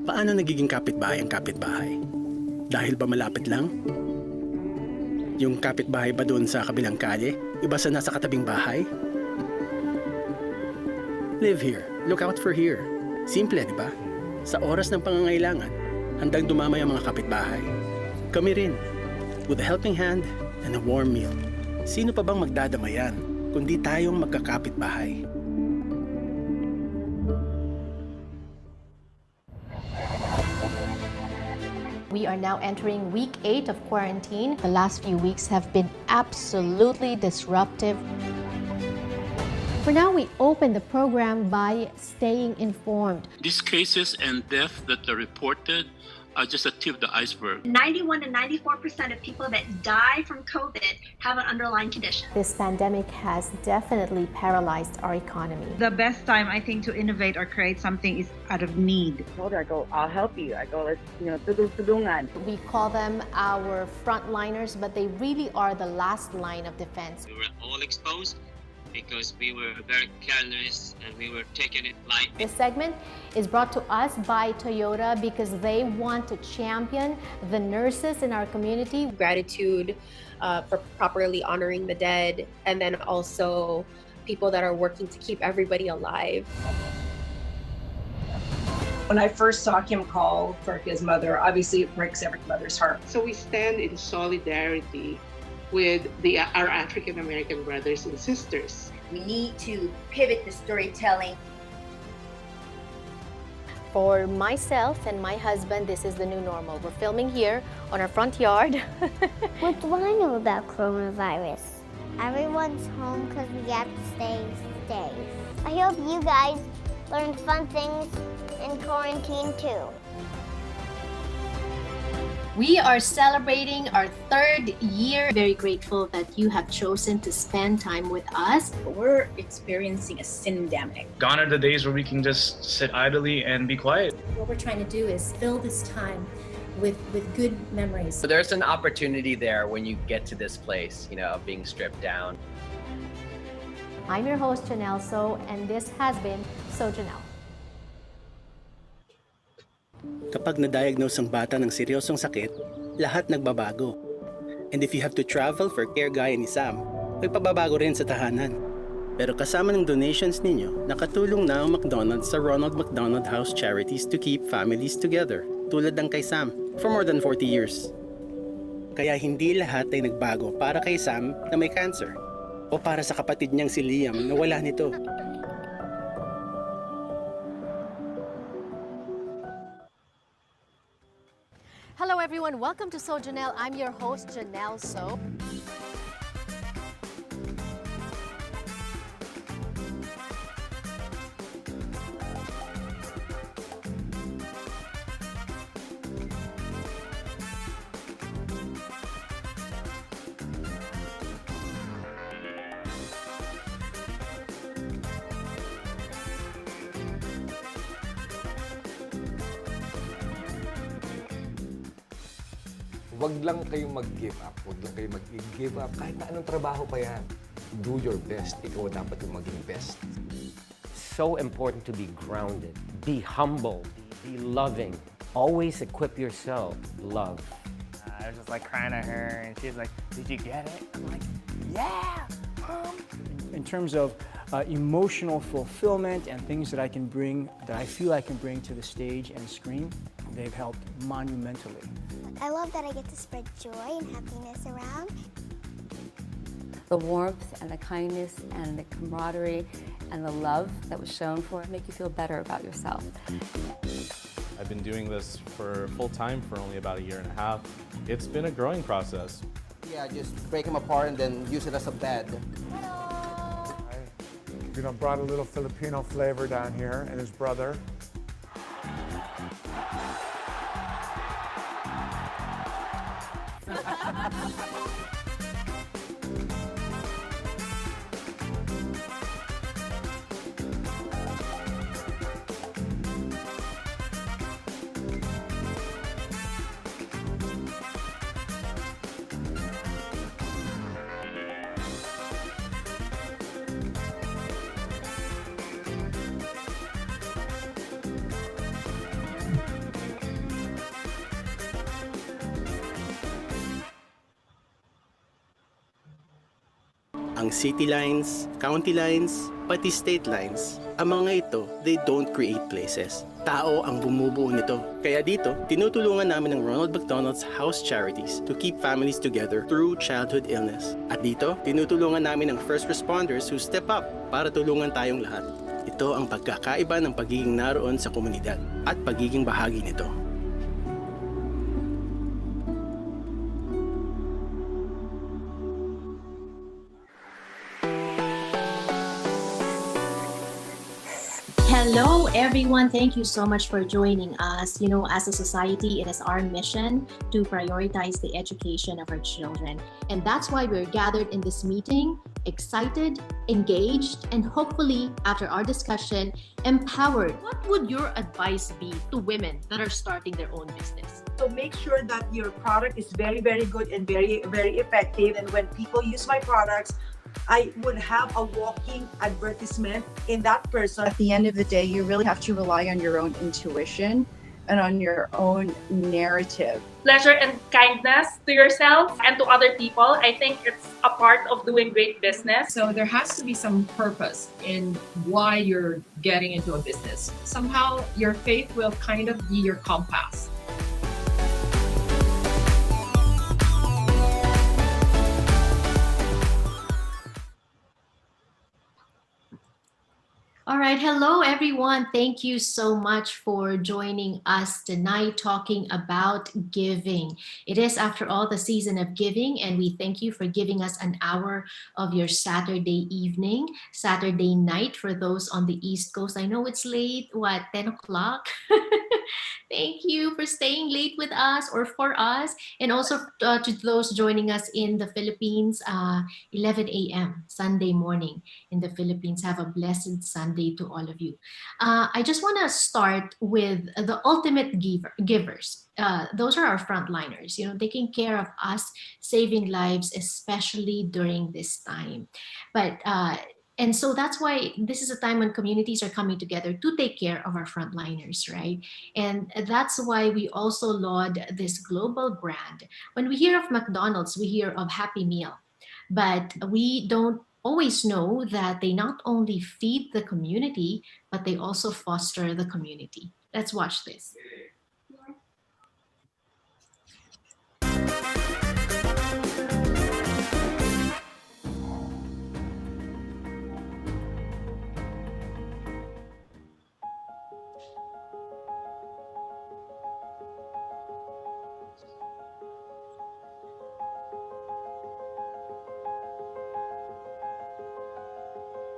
Paano nagiging kapitbahay ang kapitbahay? Dahil ba malapit lang? Yung kapitbahay ba doon sa kabilang kalye? Iba sa nasa katabing bahay? Live here. Look out for here. Simple, di ba? Sa oras ng pangangailangan, handang dumamay ang mga kapitbahay. Kami rin. With a helping hand and a warm meal. Sino pa bang magdadamayan kundi tayong magkakapitbahay? We are now entering week 8 of quarantine. The last few weeks have been absolutely disruptive. For now, we open the program by staying informed. These cases and deaths that are reported are just a tip of the iceberg. 91 to 94% of people that die from COVID have an underlying condition. This pandemic has definitely paralyzed our economy. The best time, I think, to innovate or create something is out of need. I go, I'll help you. I go, let's, tulungan. We call them our frontliners, but they really are the last line of defense. We were all exposed because we were very careless and we were taking it lightly. This segment is brought to us by Toyota because they want to champion the nurses in our community. Gratitude for properly honoring the dead, and then also people that are working to keep everybody alive. When I first saw Kim call for his mother, obviously it breaks every mother's heart. So we stand in solidarity with our African American brothers and sisters. We need to pivot the storytelling. For myself and my husband, this is the new normal. We're filming here on our front yard. What do I know about coronavirus? Everyone's home because we have to stay safe. I hope you guys learned fun things in quarantine too. We are celebrating our 3rd year. Very grateful that you have chosen to spend time with us. We're experiencing a syndemic. Gone are the days where we can just sit idly and be quiet. What we're trying to do is fill this time with good memories. So there's an opportunity there when you get to this place, of being stripped down. I'm your host, Janelle So, and this has been So Janelle. Kapag na-diagnose ang bata ng seryosong sakit, lahat nagbabago. And if you have to travel for care gaya ni Sam, may pababago rin sa tahanan. Pero kasama ng donations ninyo, nakatulong na ang McDonald's sa Ronald McDonald House Charities to keep families together, tulad ng kay Sam, for more than 40 years. Kaya hindi lahat ay nagbago para kay Sam na may cancer, o para sa kapatid niyang si Liam na wala nito. Hello everyone, welcome to So Janelle. I'm your host, Janelle So. Wag lang kayong mag-give up. Wag lang kayong mag-give up. Kahit na anong trabaho pa yan. Do your best. Ikaw dapat yung maging best. So important to be grounded. Be humble. Be loving. Always equip yourself with love. I was just like crying at her and she's like, did you get it? I'm like, yeah, Mom. In terms of emotional fulfillment and things that I feel I can bring to the stage and screen, they've helped monumentally. I love that I get to spread joy and happiness around. The warmth and the kindness and the camaraderie and the love that was shown for it make you feel better about yourself. I've been doing this for full time for only about 1.5 years. It's been a growing process. Yeah, just break them apart and then use it as a bed. I brought a little Filipino flavor down here, and his brother. ang city lines, county lines, pati state lines. Ang mga ito, they don't create places. Tao ang bumubuo nito. Kaya dito, tinutulungan namin ng Ronald McDonald's House Charities to keep families together through childhood illness. At dito, tinutulungan namin ang first responders who step up para tulungan tayong lahat. Ito ang pagkakaiba ng pagiging naroon sa komunidad at pagiging bahagi nito. Hello, everyone. Thank you so much for joining us. You know, as a society, it is our mission to prioritize the education of our children. And that's why we're gathered in this meeting, excited, engaged, and hopefully, after our discussion, empowered. What would your advice be to women that are starting their own business? So make sure that your product is very, very good and very, very effective. And when people use my products, I would have a walking advertisement in that person. At the end of the day, you really have to rely on your own intuition and on your own narrative. Pleasure and kindness to yourself and to other people. I think it's a part of doing great business. So there has to be some purpose in why you're getting into a business. Somehow your faith will kind of be your compass. All right. Hello, everyone. Thank you so much for joining us tonight talking about giving. It is, after all, the season of giving, and we thank you for giving us an hour of your Saturday evening, Saturday night for those on the East Coast. I know it's late, 10 o'clock? Thank you for staying late with us or for us. And also to those joining us in the Philippines, 11 a.m. Sunday morning in the Philippines. Have a blessed Sunday to all of you. I just want to start with the ultimate givers. Those are our frontliners, you know, taking care of us, saving lives, especially during this time. And so that's why this is a time when communities are coming together to take care of our frontliners, right? And that's why we also laud this global brand. When we hear of McDonald's, we hear of Happy Meal, but we don't always know that they not only feed the community, but they also foster the community. Let's watch this.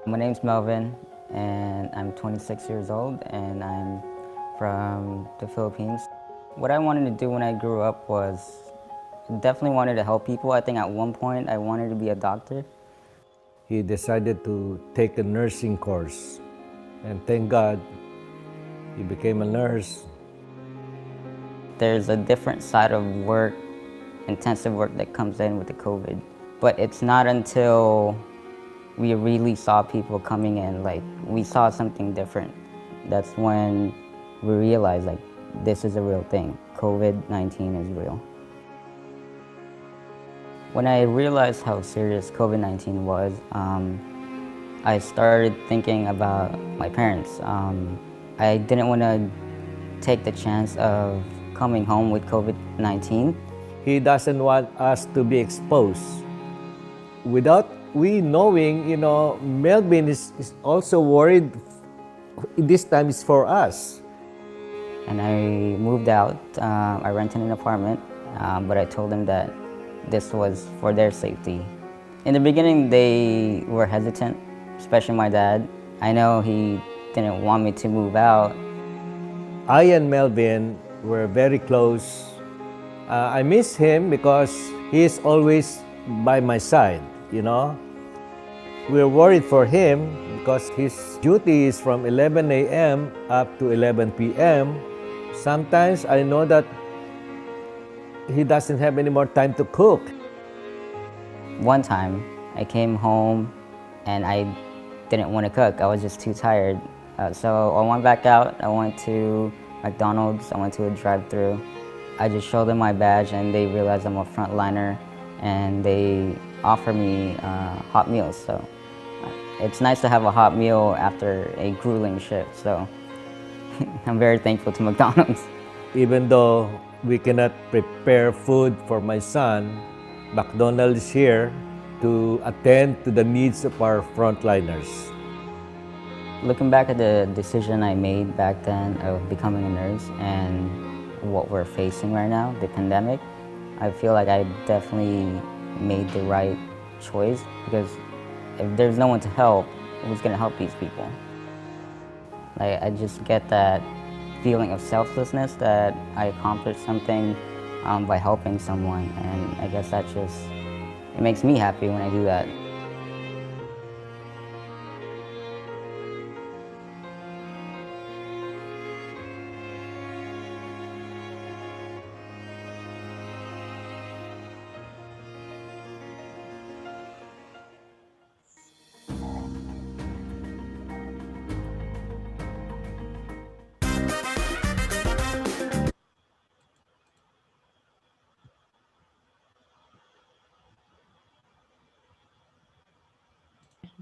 My name's Melvin, and I'm 26 years old, and I'm from the Philippines. What I wanted to do when I grew up was definitely wanted to help people. I think at one point I wanted to be a doctor. He decided to take a nursing course, and thank God he became a nurse. There's a different side of work, intensive work that comes in with the COVID, but it's not until we really saw people coming in, like we saw something different. That's when we realized like this is a real thing. COVID-19 is real. When I realized how serious COVID-19 was, I started thinking about my parents. I didn't want to take the chance of coming home with COVID-19. He doesn't want us to be exposed. Without we knowing, you know, Melvin is also worried. This time is for us. And I moved out. I rented an apartment, but I told them that this was for their safety. In the beginning, they were hesitant, especially my dad. I know he didn't want me to move out. I and Melvin were very close. I miss him because he is always by my side, you know. We're worried for him because his duty is from 11 a.m. up to 11 p.m. Sometimes I know that he doesn't have any more time to cook. One time, I came home and I didn't want to cook. I was just too tired. So I went back out. I went to McDonald's. I went to a drive-thru. I just showed them my badge and they realized I'm a frontliner, and they offer me hot meals. So it's nice to have a hot meal after a grueling shift. So I'm very thankful to McDonald's. Even though we cannot prepare food for my son, McDonald's is here to attend to the needs of our frontliners. Looking back at the decision I made back then of becoming a nurse and what we're facing right now, the pandemic, I feel like I definitely made the right choice, because if there's no one to help, who's going to help these people? Like, I just get that feeling of selflessness that I accomplished something by helping someone, and I guess that just, it makes me happy when I do that.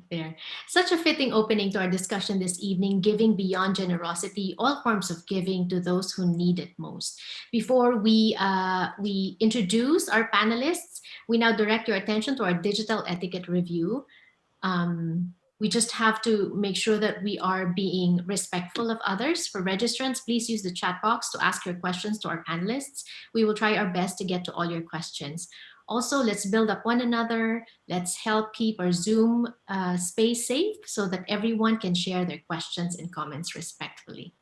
There. Such a fitting opening to our discussion this evening, giving beyond generosity, all forms of giving to those who need it most. Before we introduce our panelists, we now direct your attention to our digital etiquette review. We just have to make sure that we are being respectful of others. For registrants, please use the chat box to ask your questions to our panelists. We will try our best to get to all your questions. Also, let's build up one another. Let's help keep our Zoom space safe so that everyone can share their questions and comments respectfully.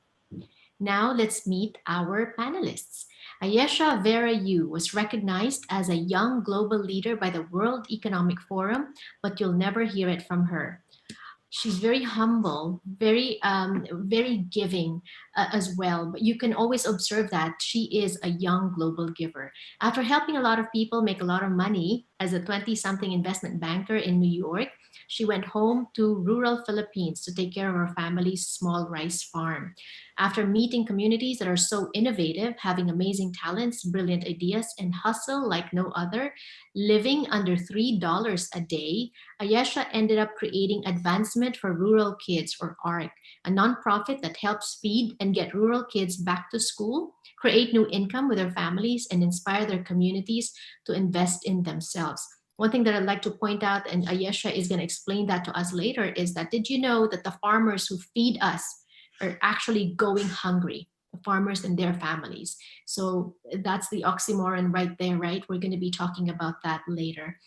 Now, let's meet our panelists. Ayesha Vera Yu was recognized as a young global leader by the World Economic Forum, but you'll never hear it from her. She's very humble, very giving as well. But you can always observe that she is a young global giver. After helping a lot of people make a lot of money as a 20-something investment banker in New York, she went home to rural Philippines to take care of her family's small rice farm. After meeting communities that are so innovative, having amazing talents, brilliant ideas, and hustle like no other, living under $3 a day, Ayesha ended up creating Advancement for Rural Kids, or ARK, a nonprofit that helps feed and get rural kids back to school, create new income with their families, and inspire their communities to invest in themselves. One thing that I'd like to point out, and Ayesha is going to explain that to us later, is that did you know that the farmers who feed us are actually going hungry? The farmers and their families. So that's the oxymoron right there, right? We're going to be talking about that later.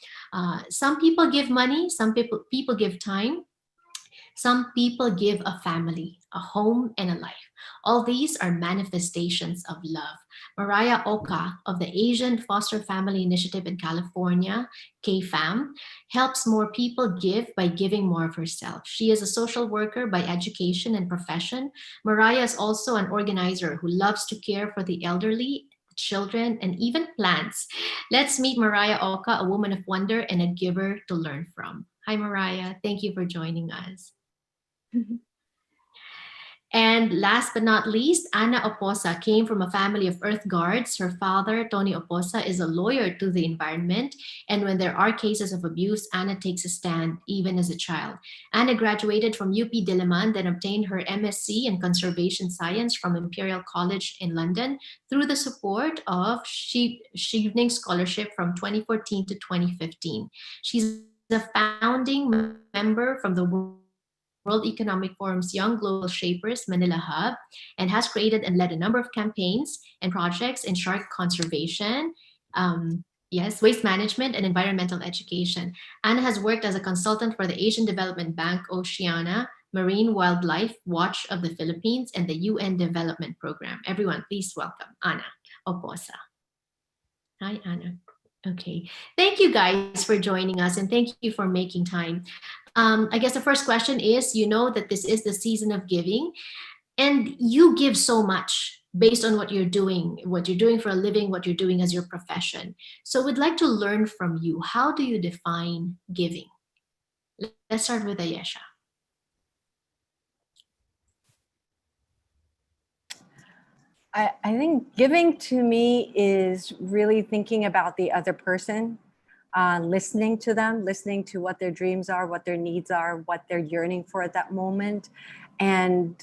Some people give money, some people give time, some people give a family, a home, and a life. All these are manifestations of love. Mariah Oka of the Asian Foster Family Initiative in California, KFAM, helps more people give by giving more of herself. She is a social worker by education and profession. Mariah is also an organizer who loves to care for the elderly, children, and even plants. Let's meet Mariah Oka, a woman of wonder and a giver to learn from. Hi, Mariah. Thank you for joining us. And last but not least, Ana Oposa came from a family of earth guards. Her father, Tony Oposa, is a lawyer to the environment. And when there are cases of abuse, Ana takes a stand, even as a child. Ana graduated from UP Diliman, then obtained her MSc in Conservation Science from Imperial College in London through the support of Chevening Scholarship from 2014 to 2015. She's a founding member from the World Economic Forum's Young Global Shapers Manila Hub, and has created and led a number of campaigns and projects in shark conservation, waste management, and environmental education. Anna has worked as a consultant for the Asian Development Bank, Oceania, Marine Wildlife Watch of the Philippines, and the UN Development Program. Everyone, please welcome Ana Oposa. Hi, Ana. Okay. Thank you guys for joining us, and thank you for making time. I guess the first question is, you know that this is the season of giving, and you give so much based on what you're doing for a living, what you're doing as your profession. So we'd like to learn from you. How do you define giving? Let's start with Ayesha. I think giving to me is really thinking about the other person. listening to them, listening to what their dreams are, what their needs are, what they're yearning for at that moment. And,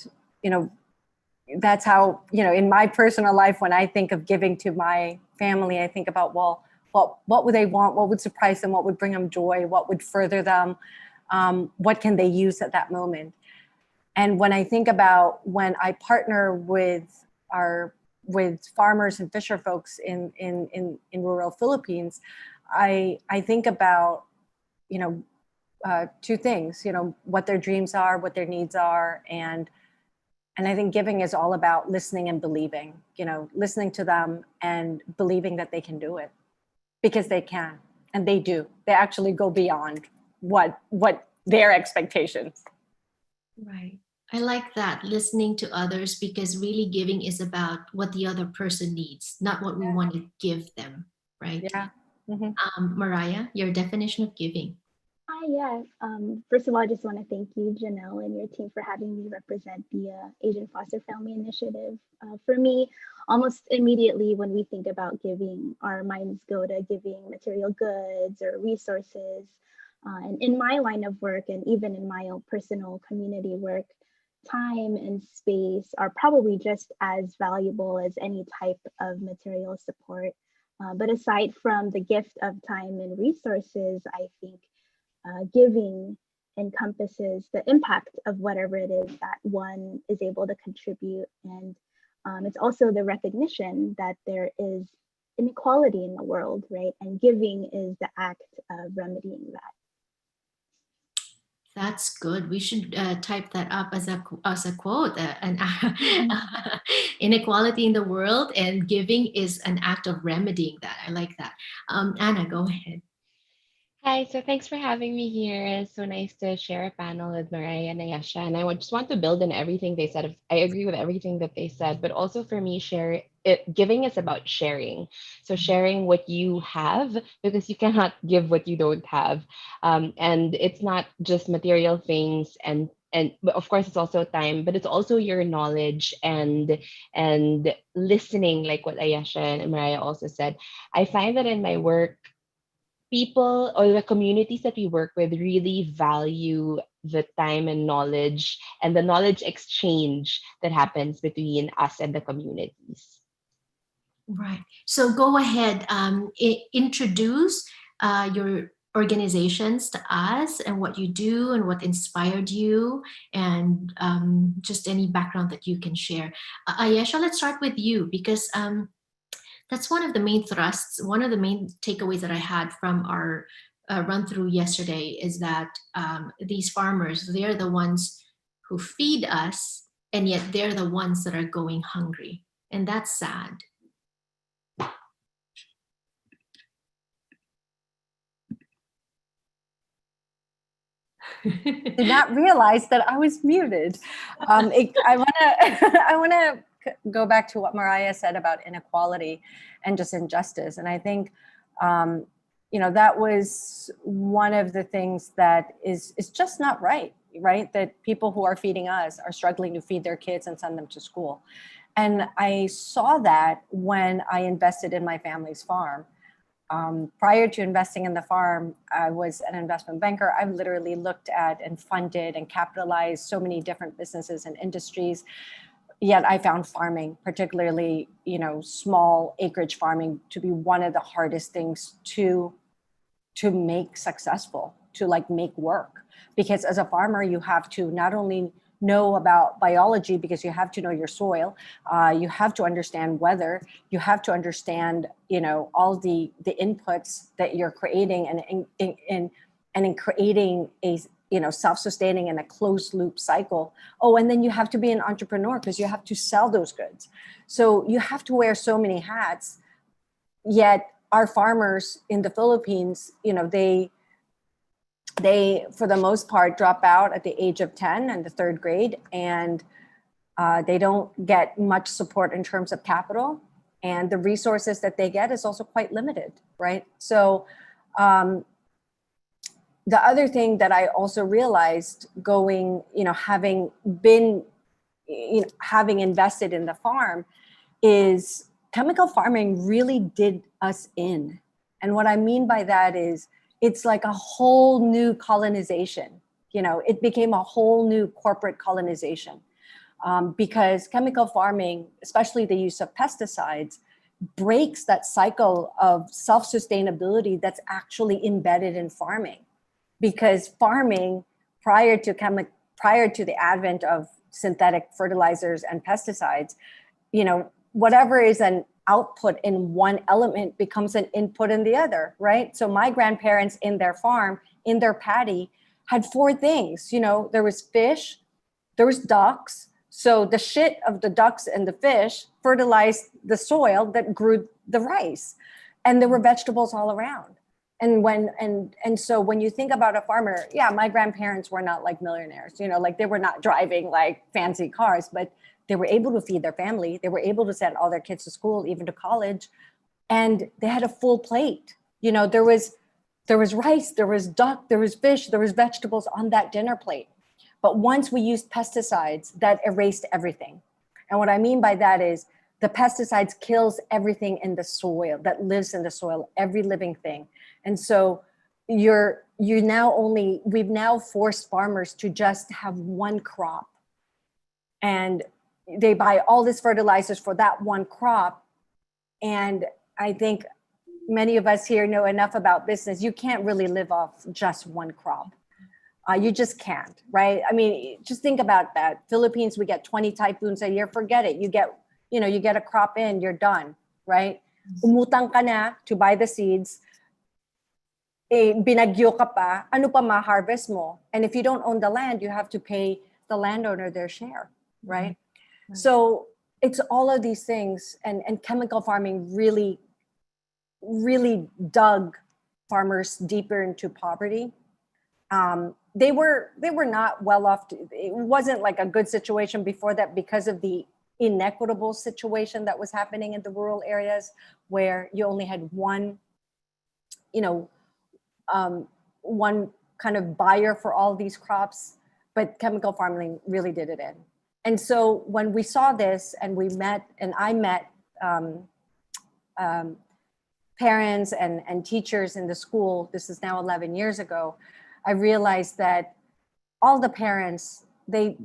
that's how, in my personal life, when I think of giving to my family, I think about, well, what would they want? What would surprise them? What would bring them joy? What would further them? What can they use at that moment? And when I think about when I partner with farmers and fisher folks in rural Philippines, I think about, two things, what their dreams are, what their needs are, and I think giving is all about listening and believing, listening to them and believing that they can do it, because they can, and they do. They actually go beyond what their expectations. Right. I like that, listening to others, because really giving is about what the other person needs, not what we want to give them, right? Yeah. Mariah, your definition of giving. Hi, yeah. First of all, I just want to thank you, Janelle, and your team for having me represent the Asian Foster Family Initiative. For me, almost immediately when we think about giving, our minds go to giving material goods or resources. And in my line of work, and even in my own personal community work, time and space are probably just as valuable as any type of material support. But aside from the gift of time and resources, I think giving encompasses the impact of whatever it is that one is able to contribute. And it's also the recognition that there is inequality in the world, right? And giving is the act of remedying that. That's good. We should type that up as a quote. Inequality in the world, and giving is an act of remedying that. I like that. Anna, go ahead. Hi, so thanks for having me here. It's so nice to share a panel with Mariah and Ayesha. And just want to build on everything they said. I agree with everything that they said, but also for me, giving is about sharing. So sharing what you have, because you cannot give what you don't have. And it's not just material things, and but of course it's also time, but it's also your knowledge and listening, like what Ayesha and Mariah also said. I find that in my work, people or the communities that we work with really value the time and knowledge and the knowledge exchange that happens between us and the communities. Right. So go ahead, introduce your organizations to us, and what you do and what inspired you, and just any background that you can share. Ayesha, let's start with you, because that's one of the main thrusts, one of the main takeaways that I had from our run through yesterday, is that these farmers, they're the ones who feed us, and yet they're the ones that are going hungry. And that's sad. Did not realize that I was muted. I want to go back to what Mariah said about inequality and just injustice. And I think, that was one of the things that is just not right? That people who are feeding us are struggling to feed their kids and send them to school. And I saw that when I invested in my family's farm. Prior to investing in the farm, I was an investment banker. I've literally looked at and funded and capitalized so many different businesses and industries. Yet I found farming, particularly, small acreage farming, to be one of the hardest things to make successful, to make work. Because as a farmer, you have to not only know about biology, because you have to know your soil, you have to understand weather, you have to understand, all the inputs that you're creating, and in creating a self-sustaining and a closed loop cycle. Oh, and then you have to be an entrepreneur, because you have to sell those goods. So you have to wear so many hats. Yet our farmers in the Philippines, they, for the most part, drop out at the age of 10 in the third grade, and they don't get much support in terms of capital, and the resources that they get is also quite limited, right? So the other thing that I also realized having invested in the farm, is chemical farming really did us in. And what I mean by that is it's like a whole new colonization. It became a whole new corporate colonization because chemical farming, especially the use of pesticides, breaks that cycle of self-sustainability that's actually embedded in farming. Because farming, prior to the advent of synthetic fertilizers and pesticides, whatever is an output in one element becomes an input in the other, right? So my grandparents in their farm, in their paddy, had 4 things. There was fish, there was ducks. So the shit of the ducks and the fish fertilized the soil that grew the rice. And there were vegetables all around. And so when you think about a farmer, yeah, my grandparents were not like millionaires, like they were not driving like fancy cars, but they were able to feed their family. They were able to send all their kids to school, even to college. And they had a full plate. There was rice, there was duck, there was fish, there was vegetables on that dinner plate. But once we used pesticides, that erased everything. And what I mean by that is the pesticides kills everything in the soil that lives in the soil, every living thing. And so we've now forced farmers to just have one crop. And they buy all these fertilizers for that one crop. And I think many of us here know enough about business. You can't really live off just one crop. You just can't, right? I mean, just think about that. Philippines, we get 20 typhoons a year. Forget it. You get a crop in, you're done, right? Umutang ka na to buy the seeds. Binagyo ka pa, ano pa ma-harvest mo? And if you don't own the land, you have to pay the landowner their share, right? Mm-hmm. So it's all of these things, and chemical farming really, really dug farmers deeper into poverty. They were not well off. It wasn't like a good situation before that because of the inequitable situation that was happening in the rural areas where you only had one kind of buyer for all these crops, but chemical farming really did it in. And so when we saw this and I met parents and teachers in the school, this is now 11 years ago, I realized that all the parents, they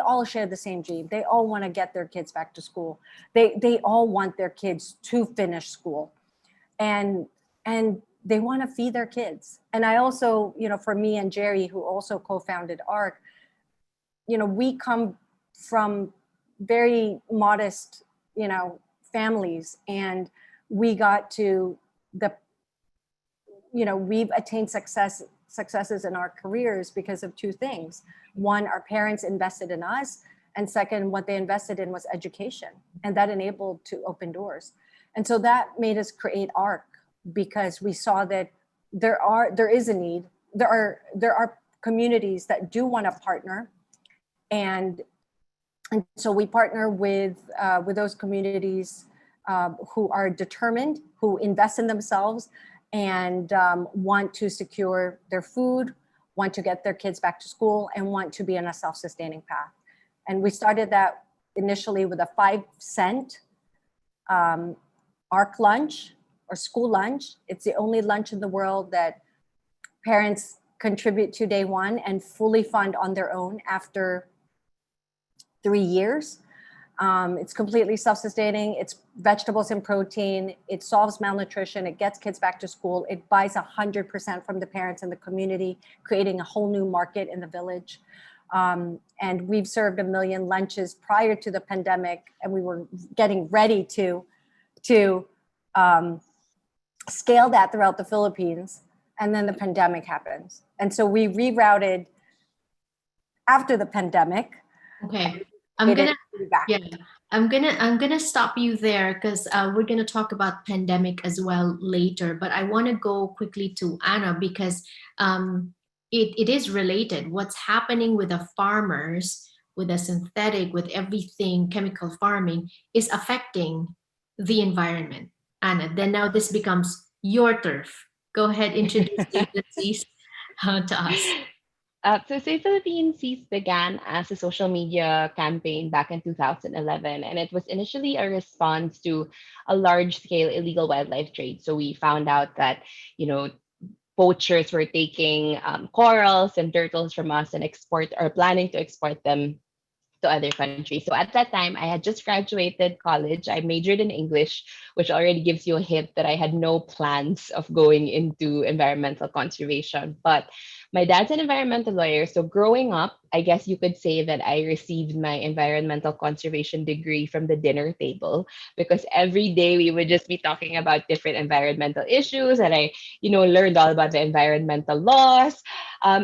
all share the same dream. They all want to get their kids back to school. They all want their kids to finish school. And they want to feed their kids. And I also, for me and Jerry, who also co-founded Ark, we come from very modest, families, and we got to we've attained successes in our careers because of 2 things. One, our parents invested in us. And second, what they invested in was education. And that enabled to open doors. And so that made us create Ark, because we saw that there is a need. There are communities that do want to partner. And so we partner with those communities who are determined, who invest in themselves, and want to secure their food, want to get their kids back to school, and want to be on a self-sustaining path. And we started that initially with a 5-cent Ark Lunch or school lunch. It's the only lunch in the world that parents contribute to day one and fully fund on their own after 3 years. It's completely self-sustaining. It's vegetables and protein. It solves malnutrition. It gets kids back to school. It buys 100% from the parents and the community, creating a whole new market in the village. And we've served 1 million lunches prior to the pandemic, and we were getting ready to scale that throughout the Philippines. And then the pandemic happens. And so we rerouted after the pandemic. Okay. I'm gonna stop you there because we're gonna talk about pandemic as well later. But I want to go quickly to Anna because it is related. What's happening with the farmers, with the synthetic, with everything chemical farming, is affecting the environment. Anna, then now this becomes your turf. Go ahead, introduce the disease to us. So Say Philippine Seas began as a social media campaign back in 2011, and it was initially a response to a large-scale illegal wildlife trade. So we found out that, you know, poachers were taking corals and turtles from us and export or planning to export them to other countries. So at that time, I had just graduated college. I majored in English, which already gives you a hint that I had no plans of going into environmental conservation. But my dad's an environmental lawyer. So growing up, I guess you could say that I received my environmental conservation degree from the dinner table because every day we would just be talking about different environmental issues. And I, learned all about the environmental laws.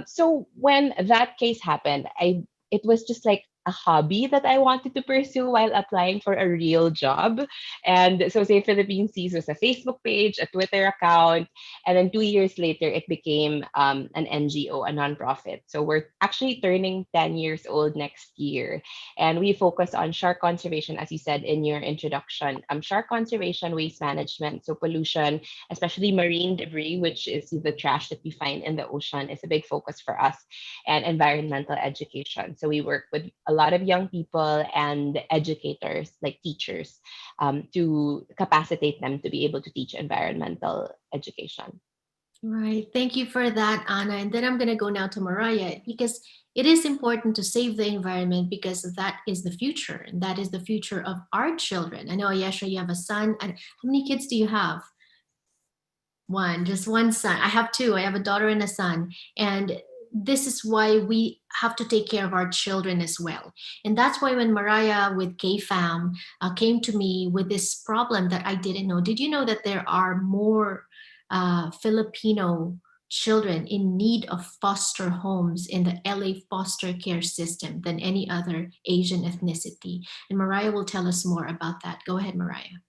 So when that case happened, it was just like a hobby that I wanted to pursue while applying for a real job. And so Say Philippine Seas was a Facebook page, a Twitter account, and then 2 years later, it became an NGO, a nonprofit. So we're actually turning 10 years old next year. And we focus on shark conservation, as you said in your introduction, shark conservation, waste management, so pollution, especially marine debris, which is the trash that we find in the ocean, is a big focus for us, and environmental education. So we work with a lot of young people and educators, like teachers, to capacitate them to be able to teach environmental education. Right. Thank you for that, Anna. And then I'm going to go now to Mariah because it is important to save the environment because that is the future. And that is the future of our children. I know, Ayesha, you have a son. And how many kids do you have? One, just one son. I have two. I have a daughter and a son. And this is why we have to take care of our children as well. And that's why when Mariah with KFAM came to me with this problem that I didn't know, did you know that there are more Filipino children in need of foster homes in the LA foster care system than any other Asian ethnicity? And Mariah will tell us more about that. Go ahead, Mariah.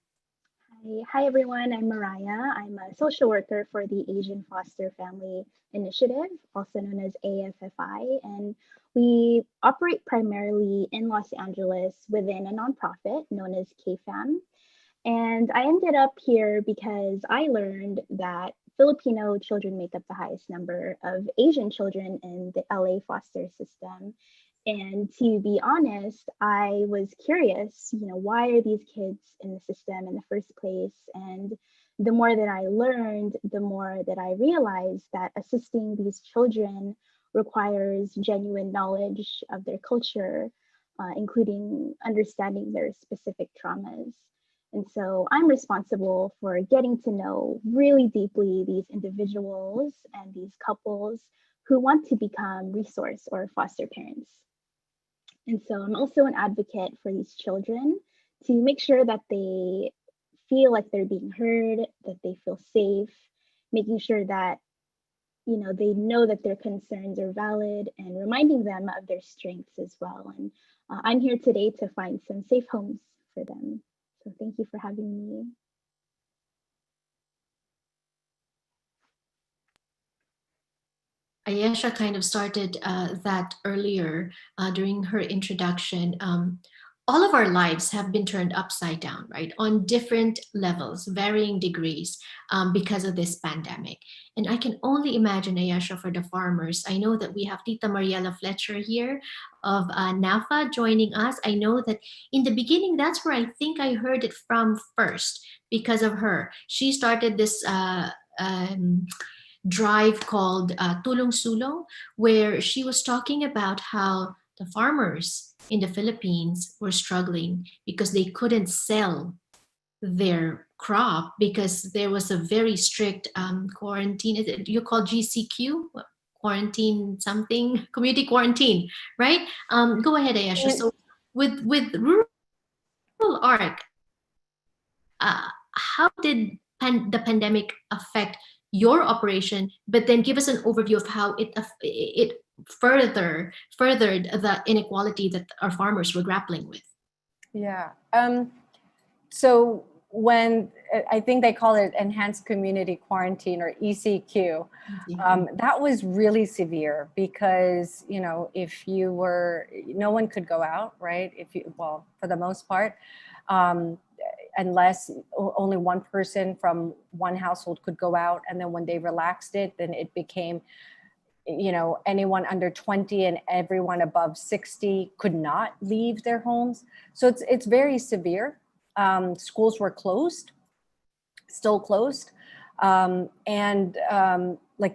Hi everyone, I'm Mariah. I'm a social worker for the Asian Foster Family Initiative, also known as AFFI, and we operate primarily in Los Angeles within a nonprofit known as KFAM. And I ended up here because I learned that Filipino children make up the highest number of Asian children in the LA foster system. And to be honest, I was curious, why are these kids in the system in the first place? And the more that I learned, the more that I realized that assisting these children requires genuine knowledge of their culture, including understanding their specific traumas. And so I'm responsible for getting to know really deeply these individuals and these couples who want to become resource or foster parents. And so I'm also an advocate for these children to make sure that they feel like they're being heard, that they feel safe, making sure that they know that their concerns are valid and reminding them of their strengths as well. And I'm here today to find some safe homes for them. So thank you for having me. Ayesha kind of started that earlier during her introduction. All of our lives have been turned upside down, right? On different levels, varying degrees because of this pandemic. And I can only imagine, Ayesha, for the farmers. I know that we have Tita Mariela Fletcher here of NAFA joining us. I know that in the beginning, that's where I think I heard it from first because of her. She started this drive called Tulong Sulong, where she was talking about how the farmers in the Philippines were struggling because they couldn't sell their crop because there was a very strict quarantine. Is it you call GCQ? Quarantine something? Community quarantine, right? Go ahead, Ayesha. So with rural Ark, how did the pandemic affect your operation? But then give us an overview of how it furthered the inequality that our farmers were grappling with. Yeah. So when I think they call it enhanced community quarantine or ECQ, that was really severe because, if you were, no one could go out, right? For the most part, unless only one person from one household could go out. And then when they relaxed it, then it became anyone under 20 and everyone above 60 could not leave their homes. So it's very severe. Schools were closed, still closed. Like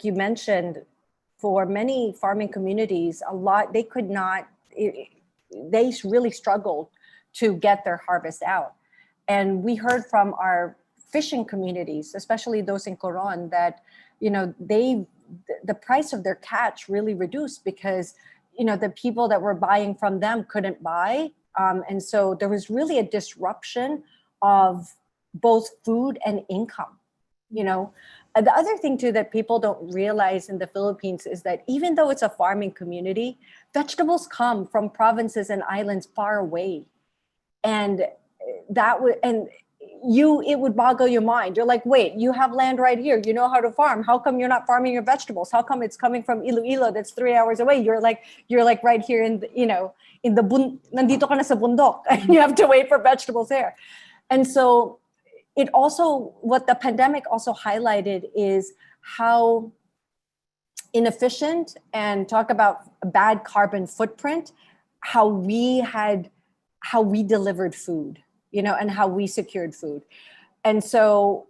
you mentioned, for many farming communities, they could not, they really struggled to get their harvest out. And we heard from our fishing communities, especially those in Coron, that, the price of their catch really reduced because, the people that were buying from them couldn't buy. And so there was really a disruption of both food and income. The other thing too that people don't realize in the Philippines is that even though it's a farming community, vegetables come from provinces and islands far away. And it would boggle your mind. You're like, wait, you have land right here. You know how to farm. How come you're not farming your vegetables? How come it's coming from Iloilo that's 3 hours away? You're like right here in nandito ka na sa bundok. You have to wait for vegetables there. And so what the pandemic also highlighted is how inefficient, and talk about a bad carbon footprint, how we delivered food, and how we secured food. And so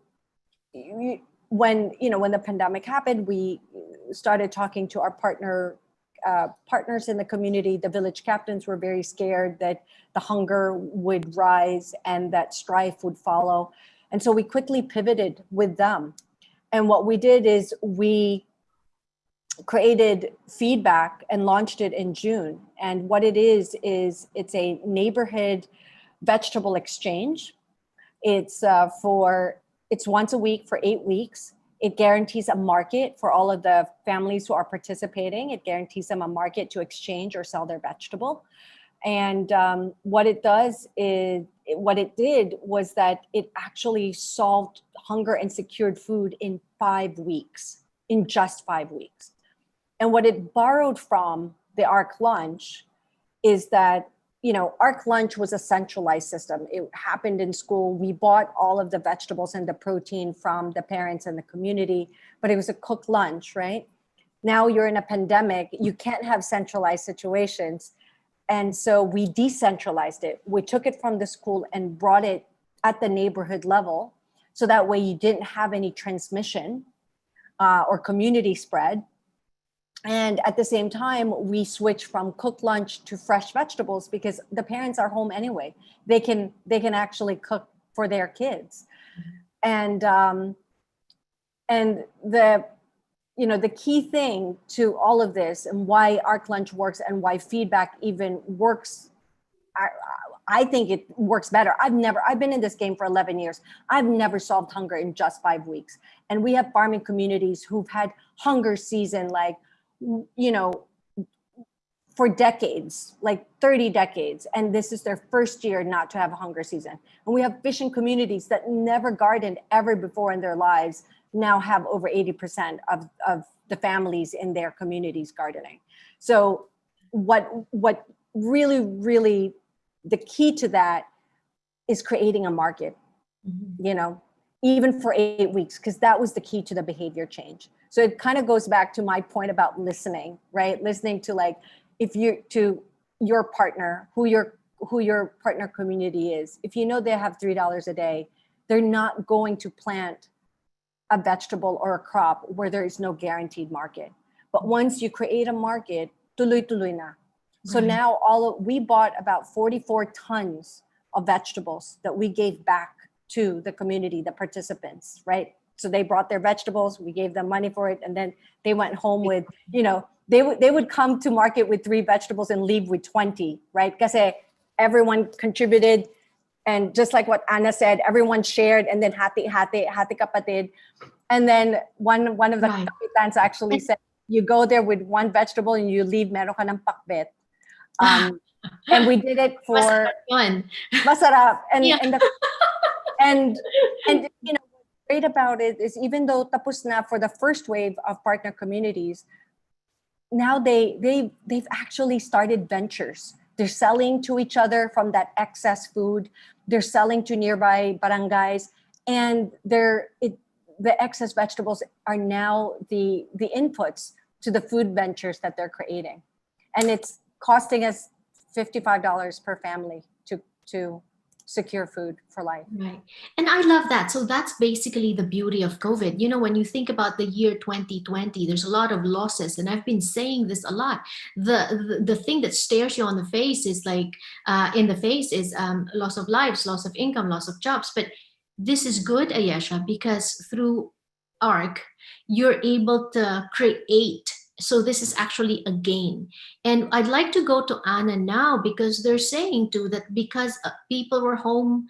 when the pandemic happened, we started talking to our partners in the community. The village captains were very scared that the hunger would rise and that strife would follow. And so we quickly pivoted with them. And what we did is we created feedback and launched it in June. And what it is it's a neighborhood vegetable exchange. It's once a week for 8 weeks. It guarantees a market for all of the families who are participating. It guarantees them a market to exchange or sell their vegetable. And what it did was that it actually solved hunger and secured food in 5 weeks, in just 5 weeks. And what it borrowed from the Ark Lunch is that, Ark Lunch was a centralized system. It happened in school. We bought all of the vegetables and the protein from the parents and the community, but it was a cooked lunch, right? Now you're in a pandemic, you can't have centralized situations. And so we decentralized it. We took it from the school and brought it at the neighborhood level. So that way you didn't have any transmission or community spread. And at the same time, we switched from cooked lunch to fresh vegetables because the parents are home anyway. They can actually cook for their kids. And the key thing to all of this and why Ark Lunch works and why feedback even works, I think it works better. I've been in this game for 11 years. I've never solved hunger in just 5 weeks. And we have farming communities who've had hunger season, for decades, like 30 decades. And this is their first year not to have a hunger season. And we have fishing communities that never gardened ever before in their lives now have over 80% of the families in their communities gardening. So what really, really the key to that is creating a market, even for 8 weeks, because that was the key to the behavior change. So it kind of goes back to my point about listening, right? Listening to to your partner, who your partner community is. If you know they have $3 a day, they're not going to plant a vegetable or a crop where there is no guaranteed market. But once you create a market, tuloy-tuloy na. So Right. now we bought about 44 tons of vegetables that we gave back to the community, the participants, right? So they brought their vegetables, we gave them money for it, and then they went home with, they would come to market with 3 vegetables and leave with 20, right? Kasi everyone contributed. And just like what Anna said, everyone shared, and then hati kapatid. And then one of the kapitans actually said, you go there with 1 vegetable and you leave meron ka ng pakbet. And we did it for masarap. And what's great about it is even though tapos na for the first wave of partner communities, now they've actually started ventures. They're selling to each other from that excess food. They're selling to nearby barangays, and the excess vegetables are now the inputs to the food ventures that they're creating. And it's costing us $55 per family to secure food for life. Right. And I love that. So that's basically the beauty of COVID. You know, when you think about the year 2020, there's a lot of losses. And I've been saying this a lot. The thing that stares you on the face is loss of lives, loss of income, loss of jobs. But this is good, Ayesha, because through Ark, you're able to create. So this is actually a gain. And I'd like to go to Anna now, because they're saying too that because people were home,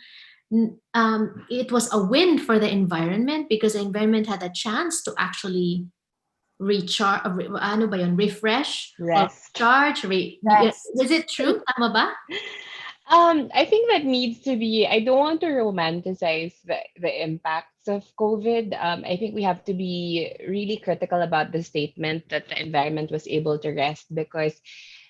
it was a win for the environment, because the environment had a chance to actually recharge, ano ba yun, refresh, or recharge. Is it true? Tama ba? I think that needs to be, I don't want to romanticize the impacts of COVID. I think we have to be really critical about the statement that the environment was able to rest, because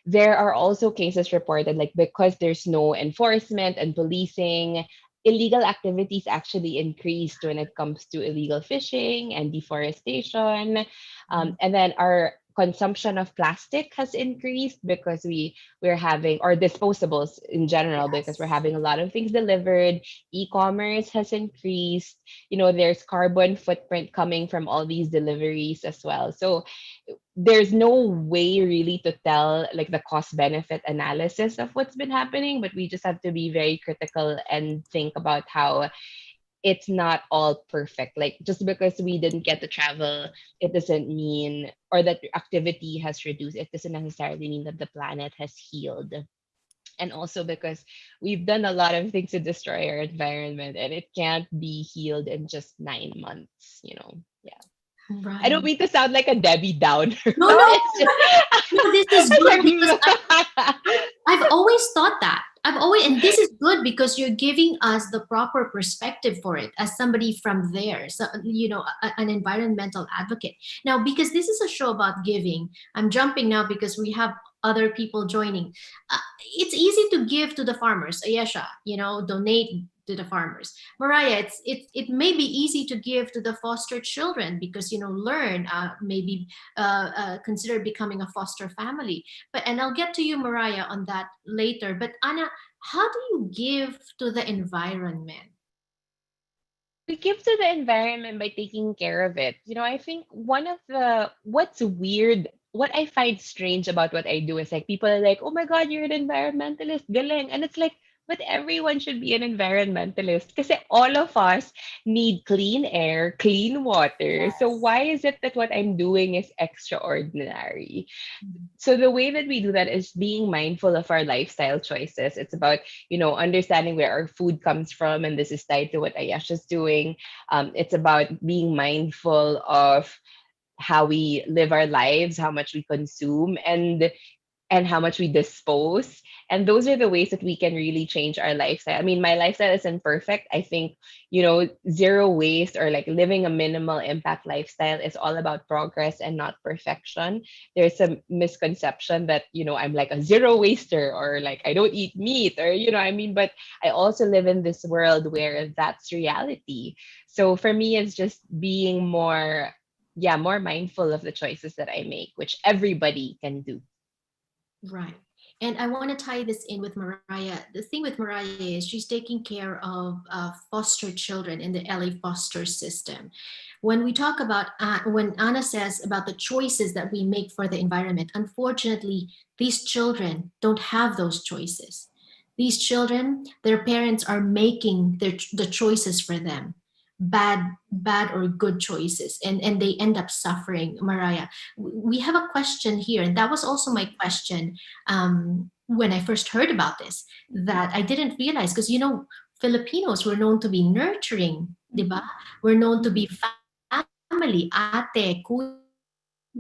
there are also cases reported, like because there's no enforcement and policing, illegal activities actually increased when it comes to illegal fishing and deforestation. And then our consumption of plastic has increased because we're having, or disposables in general, because we're having a lot of things delivered. E-commerce has increased. You know, there's carbon footprint coming from all these deliveries as well. So there's no way really to tell like the cost benefit analysis of what's been happening, but we just have to be very critical and think about how it's not all perfect. Like, just because we didn't get to travel, it doesn't mean, or that activity has reduced, it doesn't necessarily mean that the planet has healed. And also because we've done a lot of things to destroy our environment, and it can't be healed in just 9 months, you know? Yeah. Right. I don't mean to sound like a Debbie Downer. No, this is good, because I've always thought that. And this is good because you're giving us the proper perspective for it as somebody from there, so, you know, an environmental advocate. Now, because this is a show about giving, I'm jumping now because we have other people joining. It's easy to give to the farmers, Ayesha, you know, donate to the farmers. Mariah, it may be easy to give to the foster children because, you know, learn, maybe consider becoming a foster family. And I'll get to you, Mariah, on that later. But Anna, how do you give to the environment? We give to the environment by taking care of it. You know, I think what's weird, what I find strange about what I do is like people are like, oh my God, you're an environmentalist, galing. And it's like, but everyone should be an environmentalist because all of us need clean air, clean water. So why is it that what I'm doing is extraordinary? So the way that we do that is being mindful of our lifestyle choices. It's about, you know, understanding where our food comes from, and this is tied to what Ayesha's doing. It's about being mindful of how we live our lives, how much we consume, and how much we dispose. And those are the ways that we can really change our lifestyle. I mean, my lifestyle isn't perfect. I think, you know, zero waste or like living a minimal impact lifestyle is all about progress and not perfection. There's a misconception that, you know, I'm like a zero waster, or like I don't eat meat, or, you know, I mean, but I also live in this world where that's reality. So for me, it's just being more mindful of the choices that I make, which everybody can do. Right. And I want to tie this in with Mariah. The thing with Mariah is she's taking care of foster children in the LA foster system. When we talk about, when Anna says about the choices that we make for the environment, unfortunately, these children don't have those choices. These children, their parents are making the choices for them. Bad or good choices, and they end up suffering. Mariah, we have a question here, and that was also my question when I first heard about this, that I didn't realize, because, you know, Filipinos were known to be nurturing, diba? We're known to be family, ate, kuya,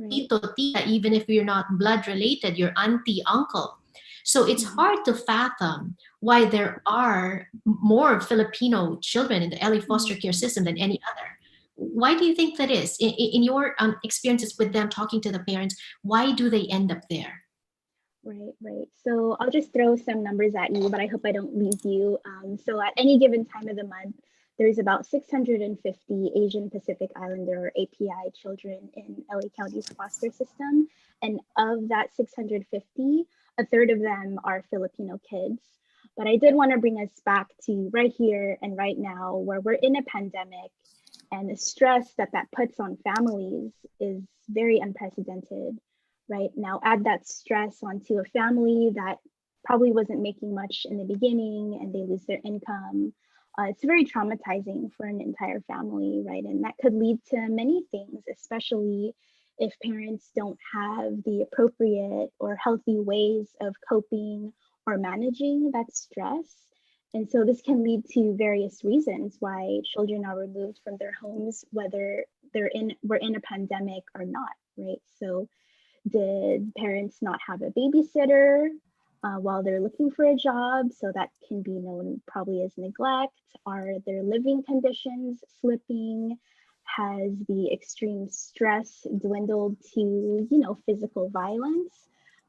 tito, tita, even if you're not blood related, your auntie, uncle. So it's hard to fathom why there are more Filipino children in the LA foster care system than any other. Why do you think that is? In your experiences with them talking to the parents, why do they end up there? Right. So I'll just throw some numbers at you, but I hope I don't lose you. So at any given time of the month, there's about 650 Asian Pacific Islander or API children in LA County's foster system. And of that 650, a third of them are Filipino kids. But I did want to bring us back to right here and right now, where we're in a pandemic, and the stress that that puts on families is very unprecedented. Right now, add that stress onto a family that probably wasn't making much in the beginning and they lose their income. It's very traumatizing for an entire family, right? And that could lead to many things, especially if parents don't have the appropriate or healthy ways of coping or managing that stress. And so this can lead to various reasons why children are removed from their homes, whether we're in a pandemic or not, right? So did parents not have a babysitter while they're looking for a job? So that can be known probably as neglect. Are their living conditions slipping? Has the extreme stress dwindled to, physical violence,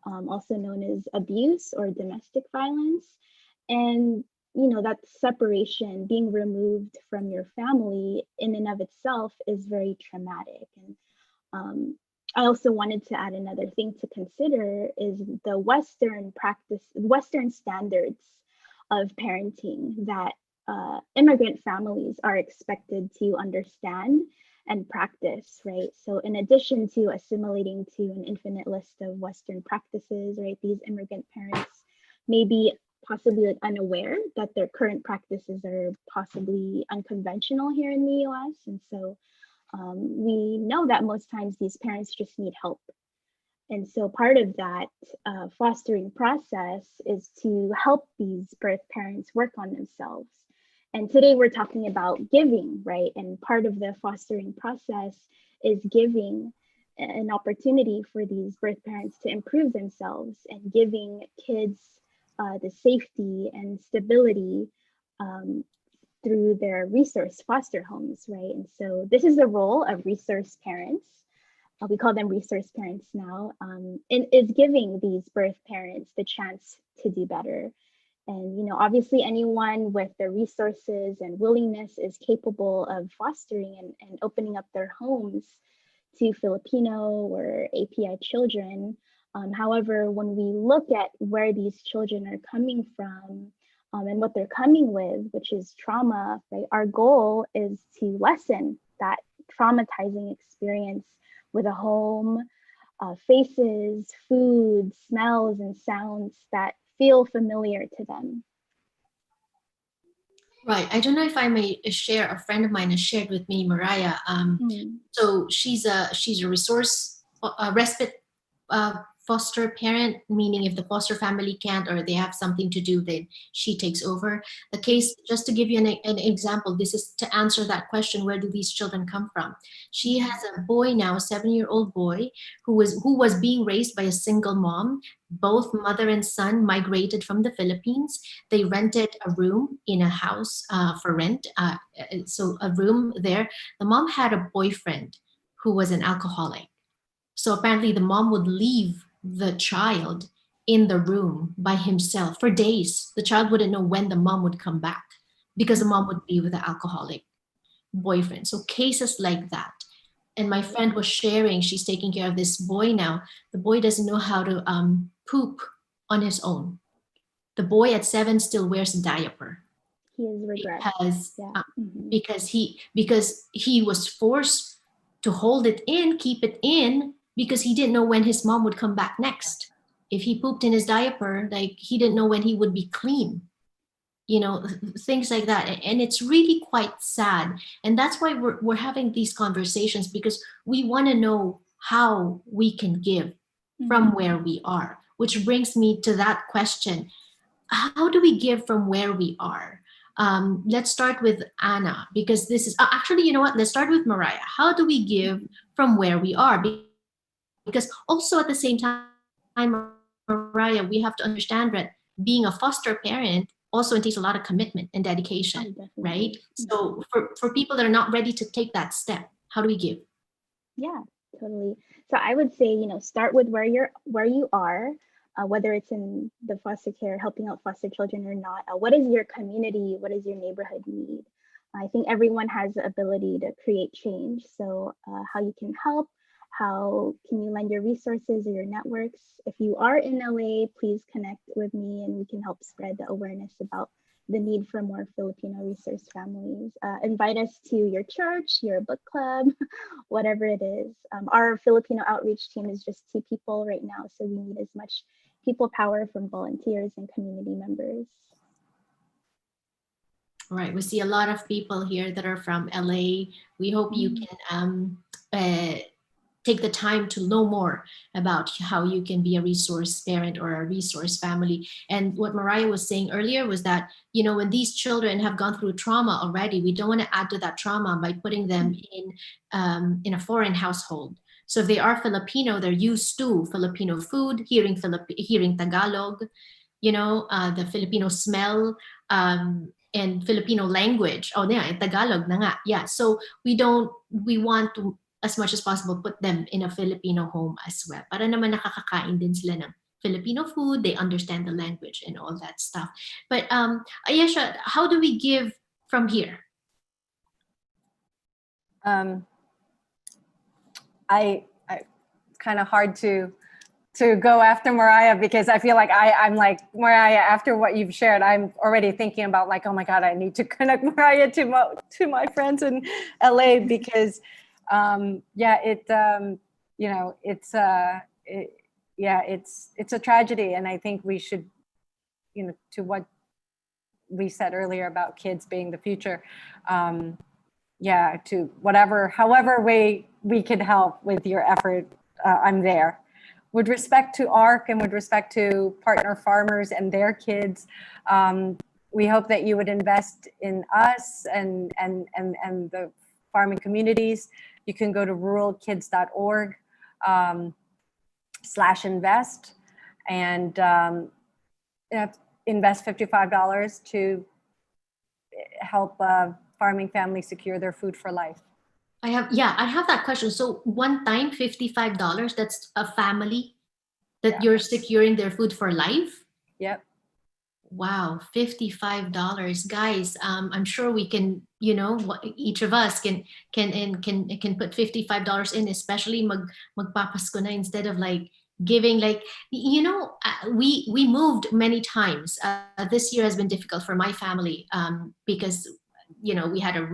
also known as abuse or domestic violence? And, that separation, being removed from your family in and of itself is very traumatic. And I also wanted to add another thing to consider is the Western standards of parenting that immigrant families are expected to understand and practice, right? So in addition to assimilating to an infinite list of Western practices, right, these immigrant parents may be possibly unaware that their current practices are possibly unconventional here in the US. And so we know that most times these parents just need help. And so part of that fostering process is to help these birth parents work on themselves. And today we're talking about giving, right? And part of the fostering process is giving an opportunity for these birth parents to improve themselves and giving kids the safety and stability through their resource foster homes, right? And so this is the role of resource parents. We call them resource parents now, and is giving these birth parents the chance to do better. And, obviously anyone with the resources and willingness is capable of fostering and opening up their homes to Filipino or API children. However, when we look at where these children are coming from and what they're coming with, which is trauma, right? Our goal is to lessen that traumatizing experience with a home, faces, food, smells, and sounds that feel familiar to them. Right. I don't know if I may share. A friend of mine has shared with me, Mariah. So she's a resource respite foster parent, meaning if the foster family can't or they have something to do, then she takes over the case. Just to give you an example, this is to answer that question: where do these children come from? She has a boy now, a 7-year-old boy, who was being raised by a single mom. Both mother and son migrated from the Philippines. They rented a room in a house for rent. So a room there. The mom had a boyfriend who was an alcoholic. So apparently the mom would leave the child in the room by himself for days. The child wouldn't know when the mom would come back because the mom would be with the alcoholic boyfriend. So cases like that. And my friend was sharing, she's taking care of this boy now. The boy doesn't know how to poop on his own. The boy at 7 still wears a diaper. He has regret. Because he was forced to hold it in, keep it in, because he didn't know when his mom would come back next. If he pooped in his diaper, like he didn't know when he would be clean. Things like that. And it's really quite sad. And that's why we're having these conversations, because we want to know how we can give from where we are, which brings me to that question. How do we give from where we are? Let's start with Anna, because this is actually, you know what? Let's start with Mariah. How do we give from where we are? Because also at the same time, Mariah, we have to understand that being a foster parent also entails a lot of commitment and dedication, right? So for people that are not ready to take that step, how do we give? Yeah, totally. So I would say, start with where you are, whether it's in the foster care, helping out foster children or not. What is your community? What does your neighborhood need? I think everyone has the ability to create change. So how you can help, how can you lend your resources or your networks? If you are in LA, please connect with me and we can help spread the awareness about the need for more Filipino resource families. Invite us to your church, your book club, whatever it is. Our Filipino outreach team is just 2 people right now, so we need as much people power from volunteers and community members. All right, we see a lot of people here that are from LA. We hope you can take the time to know more about how you can be a resource parent or a resource family. And what Mariah was saying earlier was that, you know, when these children have gone through trauma already, we don't want to add to that trauma by putting them in a foreign household. So if they are Filipino, they're used to Filipino food, hearing Tagalog, you know, the Filipino smell, and Filipino language. Oh, yeah, Tagalog na nga. Yeah, so we want to, as much as possible, put them in a Filipino home as well. Para naman nakakakain din sila ng Filipino food, they understand the language and all that stuff. But Ayesha, how do we give from here? It's kind of hard to go after Mariah because I feel like I'm like, Mariah, after what you've shared, I'm already thinking about like, oh my God, I need to connect Mariah to my friends in LA because it's a tragedy. And I think we should, you know, to what we said earlier about kids being the future, to however way we can help with your effort, I'm there. With respect to Ark and with respect to partner farmers and their kids, we hope that you would invest in us and the farming communities. You can go to ruralkids.org /invest and invest $55 to help farming families secure their food for life. I have that question. So one time, $55, that's a family that you're securing their food for life? Yep. Wow, $55, guys. I'm sure we can, you know, each of us can put $55 in, especially magpapasko na, instead of like giving, like, you know, we moved many times. This year has been difficult for my family because, you know, we had a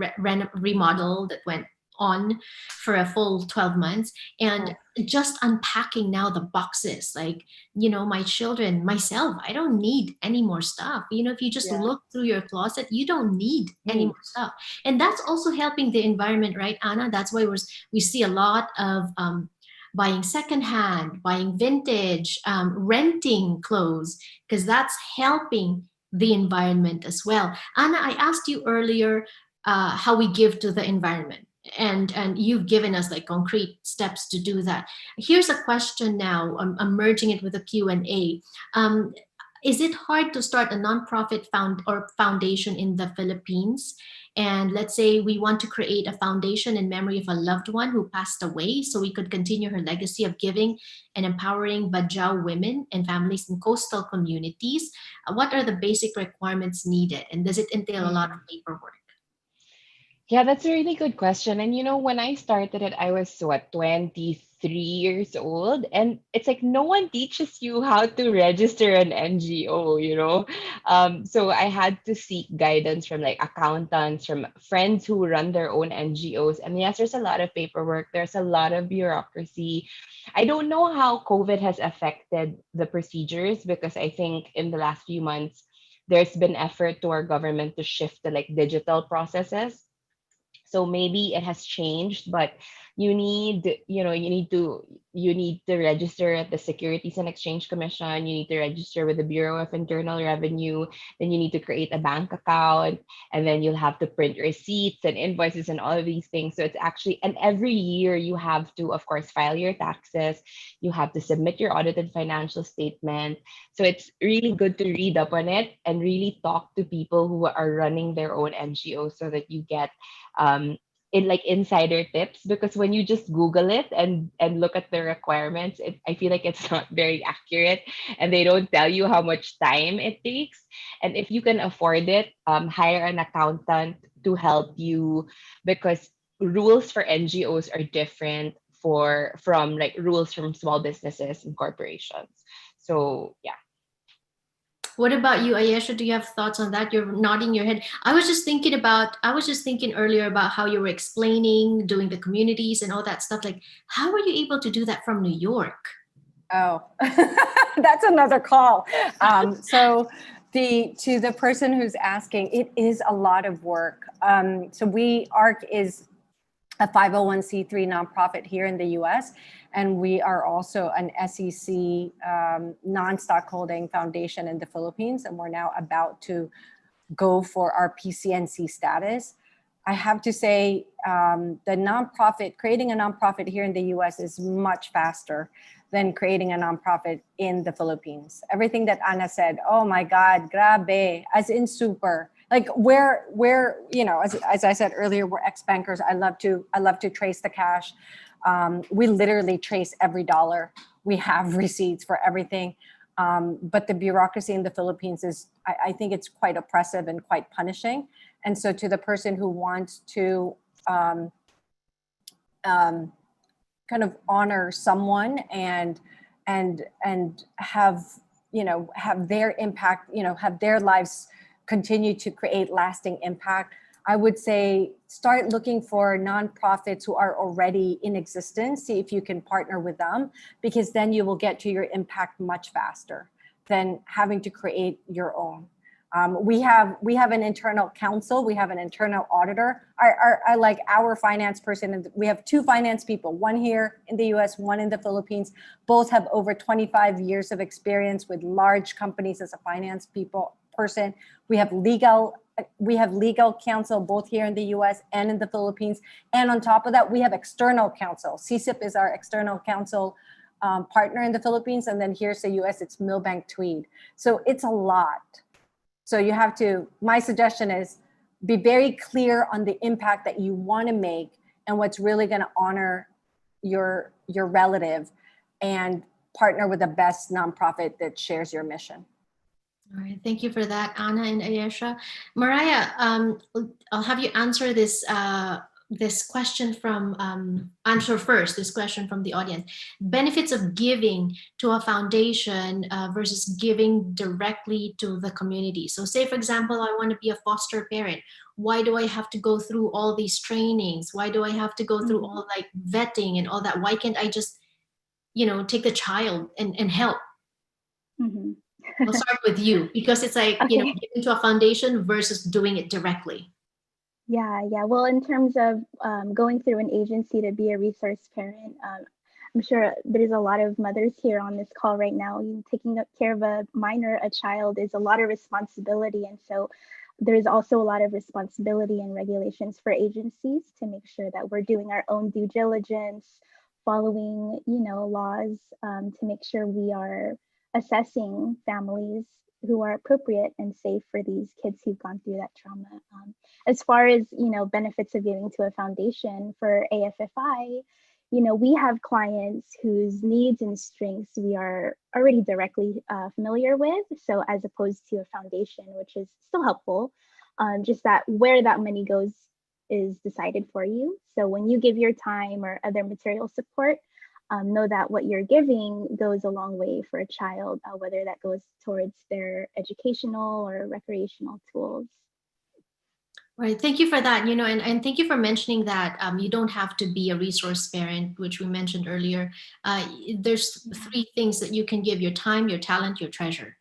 remodel that went on for a full 12 months, and just unpacking now the boxes, like, you know, my children, myself, I don't need any more stuff. You know, if you just look through your closet, you don't need any more stuff. And that's also helping the environment, right, Anna? That's why we see a lot of buying secondhand, buying vintage, renting clothes, because that's helping the environment as well. Anna, I asked you earlier how we give to the environment, and you've given us like concrete steps to do that. Here's a question now. I'm merging it with a Q&A. Is it hard to start a nonprofit foundation in the Philippines? And let's say we want to create a foundation in memory of a loved one who passed away, so we could continue her legacy of giving and empowering Bajau women and families in coastal communities. What are the basic requirements needed? And does it entail a lot of paperwork? Yeah, that's a really good question. And you know, when I started it, I was 23 years old. And it's like no one teaches you how to register an NGO, you know? So I had to seek guidance from like accountants, from friends who run their own NGOs. And yes, there's a lot of paperwork, there's a lot of bureaucracy. I don't know how COVID has affected the procedures, because I think in the last few months, there's been effort to our government to shift to like digital processes. So maybe it has changed, but you need to register at the Securities and Exchange Commission. You need to register with the Bureau of Internal Revenue. Then you need to create a bank account, and then you'll have to print receipts and invoices and all of these things. So it's actually, and every year you have to, of course, file your taxes. You have to submit your audited financial statement. So it's really good to read up on it and really talk to people who are running their own NGOs, so that you get in like insider tips, because when you just Google it and look at the requirements, I feel like it's not very accurate, and they don't tell you how much time it takes. And if you can afford it, hire an accountant to help you, because rules for NGOs are different from like rules from small businesses and corporations. So yeah. What about you, Ayesha? Do you have thoughts on that? You're nodding your head. I was just thinking earlier about how you were explaining doing the communities and all that stuff. Like, how were you able to do that from New York? Oh, that's another call. So to the person who's asking, it is a lot of work. So ARK is a 501c3 nonprofit here in the US, and we are also an SEC non-stockholding foundation in the Philippines, and we're now about to go for our PCNC status. I have to say, creating a nonprofit here in the US is much faster than creating a nonprofit in the Philippines. Everything that Ana said, oh my God, grabe, as in super. Like we're as I said earlier, we're ex-bankers. I love to trace the cash. We literally trace every dollar. We have receipts for everything. But the bureaucracy in the Philippines is, I think it's quite oppressive and quite punishing. And so to the person who wants to kind of honor someone and have their impact, have their lives continue to create lasting impact, I would say start looking for nonprofits who are already in existence. See if you can partner with them, because then you will get to your impact much faster than having to create your own. We have an internal counsel, we have an internal auditor. Our finance person, we have two finance people, one here in the US, one in the Philippines. Both have over 25 years of experience with large companies as a finance person. We have legal counsel both here in the US and in the Philippines. And on top of that, we have external counsel. CSIP is our external counsel partner in the Philippines. And then here's the US, it's Milbank Tweed. So it's a lot. So my suggestion is be very clear on the impact that you want to make and what's really going to honor your relative, and partner with the best nonprofit that shares your mission. All right, thank you for that, Ana and Ayesha. Mariah, I'll have you answer this question from this question from the audience. Benefits of giving to a foundation versus giving directly to the community. So say, for example, I want to be a foster parent. Why do I have to go through all these trainings? Why do I have to go through all like vetting and all that? Why can't I just, take the child and help? Mm-hmm. We'll start with you, because it's like, Okay. giving to a foundation versus doing it directly. Yeah. Well, in terms of going through an agency to be a resource parent, I'm sure there's a lot of mothers here on this call right now. Taking care of a child is a lot of responsibility. And so there's also a lot of responsibility and regulations for agencies to make sure that we're doing our own due diligence, following, laws to make sure we are assessing families who are appropriate and safe for these kids who've gone through that trauma. As far as, benefits of giving to a foundation for AFFI, we have clients whose needs and strengths we are already directly familiar with. So as opposed to a foundation, which is still helpful, just that where that money goes is decided for you. So when you give your time or other material support, know that what you're giving goes a long way for a child, whether that goes towards their educational or recreational tools. Right. Thank you for that. And thank you for mentioning that you don't have to be a resource parent, which we mentioned earlier. There's three things that you can give: your time, your talent, your treasure.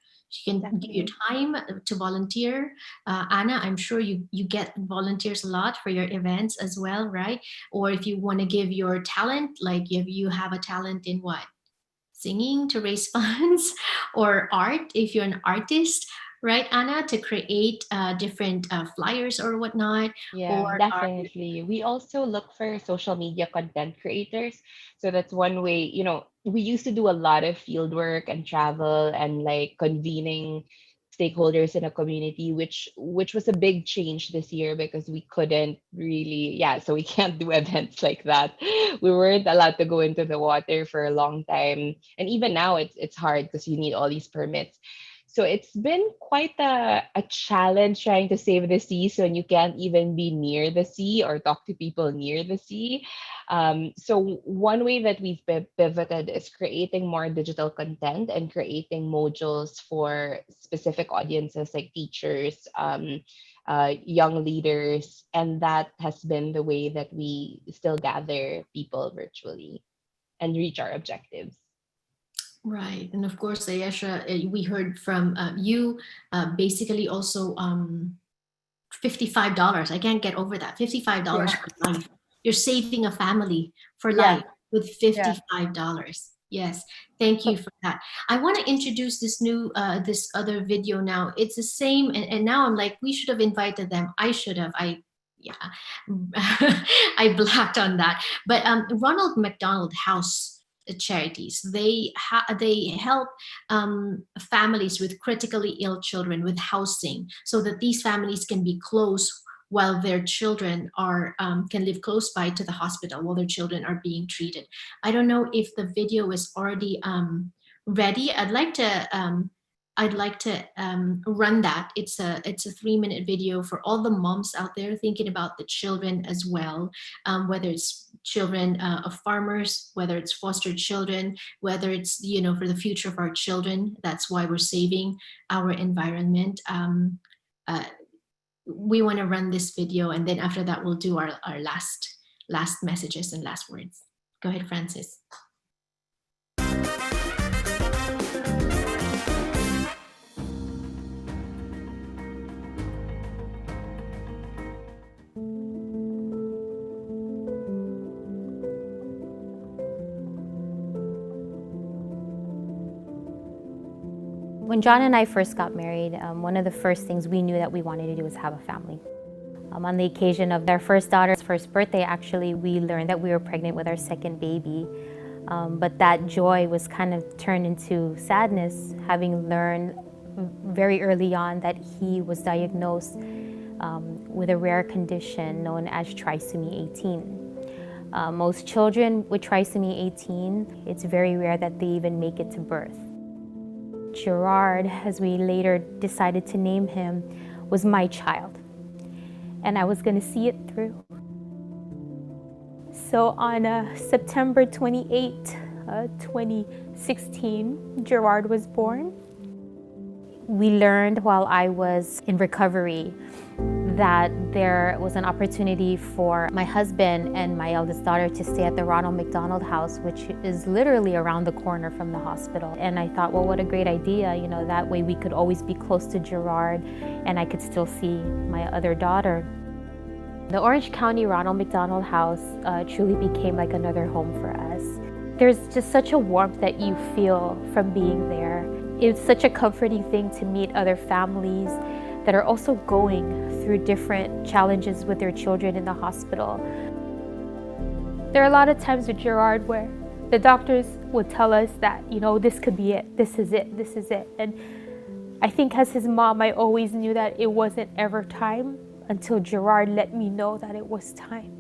You can give your time to volunteer. Ana, I'm sure you get volunteers a lot for your events as well, right? Or if you want to give your talent, like if you have a talent in what? Singing to raise funds, or art, if you're an artist, right, Ana, to create different flyers or whatnot. Yeah, Or definitely. We also look for social media content creators. So that's one way, we used to do a lot of field work and travel and like convening stakeholders in a community, which was a big change this year because we couldn't really, so we can't do events like that. We weren't allowed to go into the water for a long time. And even now it's hard because you need all these permits. So it's been quite a challenge trying to save the sea, so you can't even be near the sea or talk to people near the sea. So one way that we've pivoted is creating more digital content and creating modules for specific audiences like teachers, young leaders, and that has been the way that we still gather people virtually and reach our objectives. Right. And of course, Ayesha, we heard from you basically also $55. I can't get over that. $55 for life. You're saving a family for life with $55. Yes. Thank you for that. I want to introduce this other video now. It's the same. And now I'm like, we should have invited them. I should have. Yeah, I blacked on that. But Ronald McDonald House charities, they help families with critically ill children with housing, so that these families can be close while their children are can live close by to the hospital while their children are being treated. I don't know if the video is already ready. I'd like to run that. It's a 3-minute video for all the moms out there thinking about the children as well, whether it's children of farmers, whether it's foster children, whether it's for the future of our children. That's why we're saving our environment. We want to run this video, and then after that we'll do our last messages and last words. Go ahead, Francis. When John and I first got married, one of the first things we knew that we wanted to do was have a family. On the occasion of our first daughter's first birthday, actually, we learned that we were pregnant with our second baby. But that joy was kind of turned into sadness, having learned very early on that he was diagnosed with a rare condition known as trisomy 18. Most children with trisomy 18, it's very rare that they even make it to birth. Gerard, as we later decided to name him, was my child, and I was going to see it through. So on September 28, 2016, Gerard was born. We learned while I was in recovery that there was an opportunity for my husband and my eldest daughter to stay at the Ronald McDonald House, which is literally around the corner from the hospital. And I thought, well, what a great idea. That way we could always be close to Gerard and I could still see my other daughter. The Orange County Ronald McDonald House truly became like another home for us. There's just such a warmth that you feel from being there. It's such a comforting thing to meet other families that are also going through different challenges with their children in the hospital. There are a lot of times with Gerard where the doctors would tell us that, this could be it, this is it, this is it. And I think as his mom, I always knew that it wasn't ever time until Gerard let me know that it was time.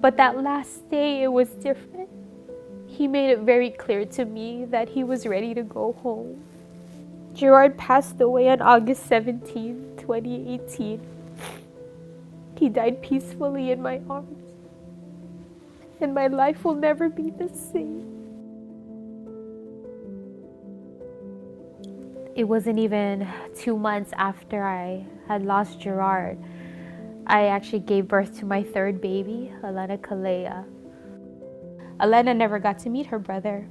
But that last day, it was different. He made it very clear to me that he was ready to go home. Gerard passed away on August 17, 2018. He died peacefully in my arms, and my life will never be the same. It wasn't even 2 months after I had lost Gerard, I actually gave birth to my third baby, Elena Kalea. Elena never got to meet her brother,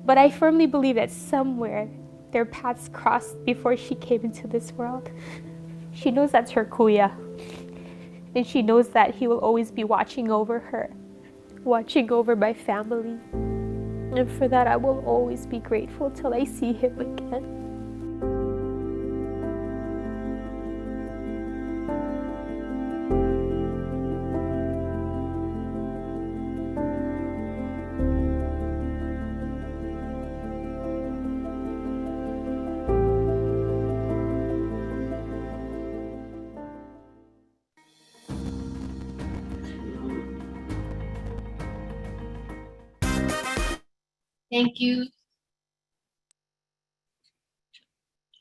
but I firmly believe that somewhere their paths crossed before she came into this world. She knows that's her kuya, and she knows that he will always be watching over her, watching over my family. And for that, I will always be grateful till I see him again. Thank you.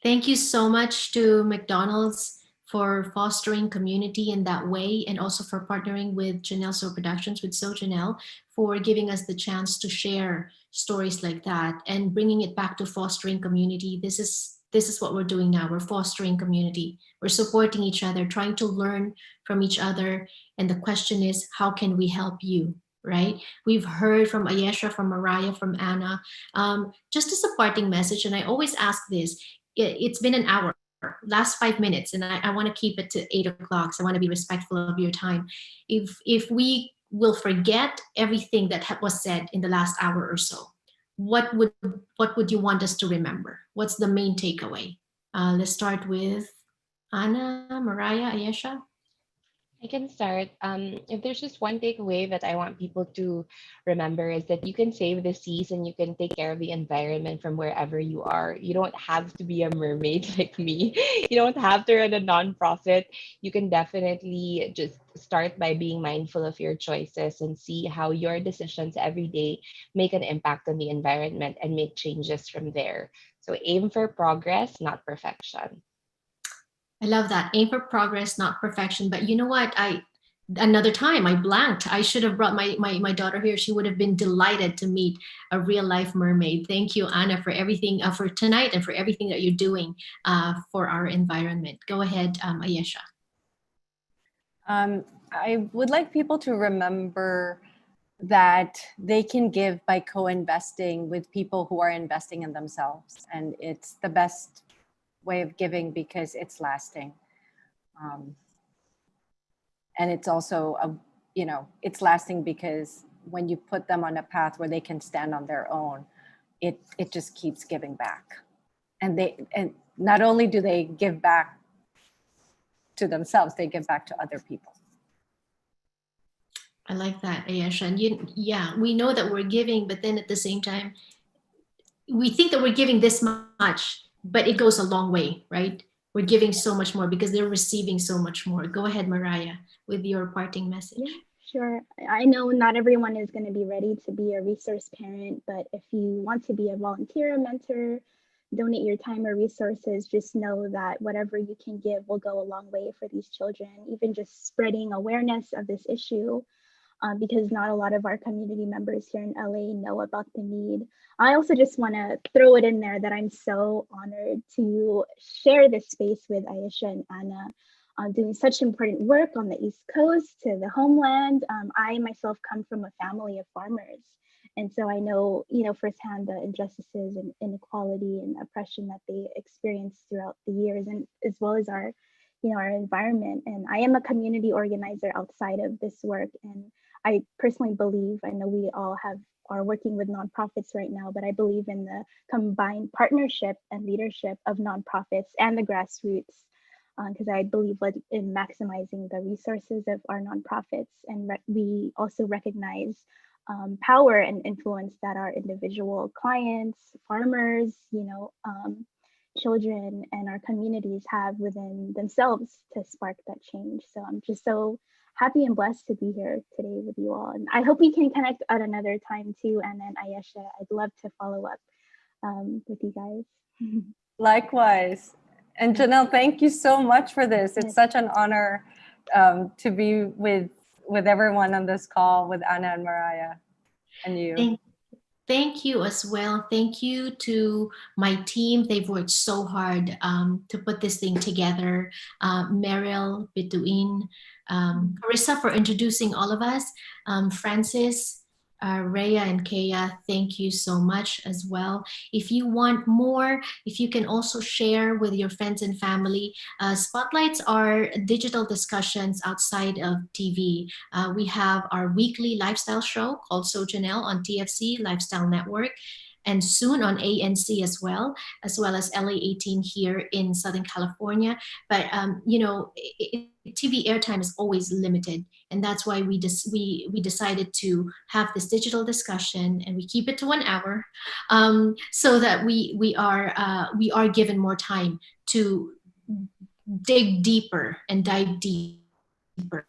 Thank you so much to McDonald's for fostering community in that way, and also for partnering with Janelle So Productions, with So Janelle, for giving us the chance to share stories like that and bringing it back to fostering community. This is what we're doing now. We're fostering community. We're supporting each other, trying to learn from each other. And the question is, how can we help you? Right? We've heard from Ayesha, from Mariah, from Anna. Just as a parting message, and I always ask this, it's been an hour, last 5 minutes, and I want to keep it to 8 o'clock. So I want to be respectful of your time. If we will forget everything that was said in the last hour or so, what would you want us to remember? What's the main takeaway? Let's start with Anna, Mariah, Ayesha. I can start. If there's just one takeaway that I want people to remember is that you can save the seas and you can take care of the environment from wherever you are. You don't have to be a mermaid like me. You don't have to run a nonprofit. You can definitely just start by being mindful of your choices and see how your decisions every day make an impact on the environment and make changes from there. So aim for progress, not perfection. I love that. Aim for progress, not perfection. But you know what? Another time I blanked. I should have brought my daughter here. She would have been delighted to meet a real life mermaid. Thank you, Anna, for everything, for tonight, and for everything that you're doing for our environment. Go ahead, Ayesha. I would like people to remember that they can give by co-investing with people who are investing in themselves. And it's the best way of giving because it's lasting. And it's also, it's lasting because when you put them on a path where they can stand on their own, it just keeps giving back. And not only do they give back to themselves, they give back to other people. I like that, Ayesha. And we know that we're giving, but then at the same time, we think that we're giving this much, but it goes a long way, right? We're giving so much more because they're receiving so much more. Go ahead, Mariah, with your parting message. Yeah, sure. I know not everyone is going to be ready to be a resource parent, but if you want to be a volunteer, a mentor, donate your time or resources, just know that whatever you can give will go a long way for these children, even just spreading awareness of this issue. Because not a lot of our community members here in LA know about the need. I also just want to throw it in there that I'm so honored to share this space with Ayesha and Anna, doing such important work on the East Coast to the homeland. I myself come from a family of farmers. And so I know, firsthand the injustices and inequality and oppression that they experienced throughout the years, and as well as our environment. And I am a community organizer outside of this work. And I personally believe, I know we all are working with nonprofits right now, but I believe in the combined partnership and leadership of nonprofits and the grassroots, because I believe in maximizing the resources of our nonprofits. And we also recognize power and influence that our individual clients, farmers, children and our communities have within themselves to spark that change. So I'm just so happy and blessed to be here today with you all. And I hope we can connect at another time too. And then Ayesha, I'd love to follow up with you guys. Likewise. And Janelle, thank you so much for this. It's such an honor to be with everyone on this call, with Anna and Mariah and you. Thank you as well. Thank you to my team. They've worked so hard to put this thing together. Meryl, Bituin, Carissa for introducing all of us. Francis, Rhea and Kea, thank you so much as well. If you want more, if you can also share with your friends and family. Spotlights are digital discussions outside of TV. We have our weekly lifestyle show called So Janelle on TFC Lifestyle Network, and soon on ANC as well as LA 18 here in Southern California. But TV airtime is always limited, and that's why we decided to have this digital discussion, and we keep it to 1 hour, so that we are given more time to dig deeper and dive deeper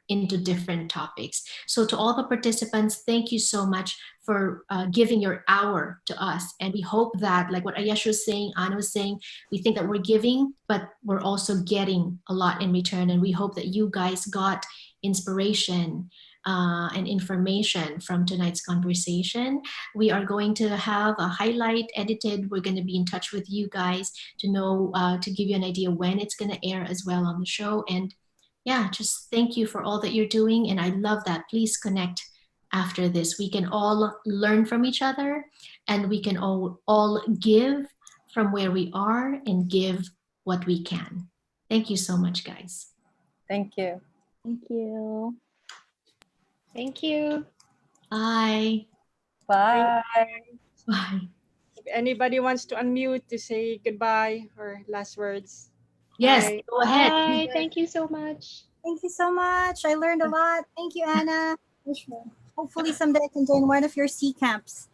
into different topics. So to all the participants, thank you so much for giving your hour to us. And we hope that, like what Ayesha was saying, Anna was saying, we think that we're giving, but we're also getting a lot in return. And we hope that you guys got inspiration and information from tonight's conversation. We are going to have a highlight edited. We're going to be in touch with you guys to know, to give you an idea when it's going to air as well on the show. And yeah, just thank you for all that you're doing. And I love that. Please connect after this. We can all learn from each other, and we can all give from where we are and give what we can. Thank you so much, guys. Thank you. Thank you. Thank you. Bye. Bye. Bye. If anybody wants to unmute to say goodbye or last words. Yes, Bye. go ahead. Bye. Thank you so much. Thank you so much. I learned a lot. Thank you, Anna. Hopefully someday I can join one of your sea camps.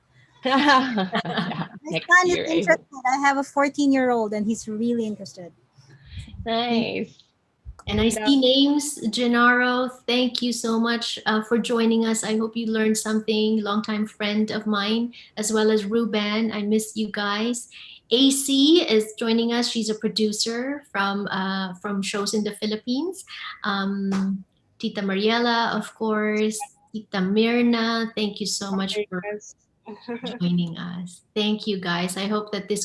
Yeah, My next son is year, I hope. interested. I have a 14-year-old and he's really interested. Nice. And I see names, Gennaro. Thank you so much for joining us. I hope you learned something. Longtime friend of mine, as well as Ruben. I miss you guys. AC is joining us. She's a producer from shows in the Philippines. Tita Mariela, of course. Tita Mirna. Thank you so much for joining us. Thank you, guys. I hope that this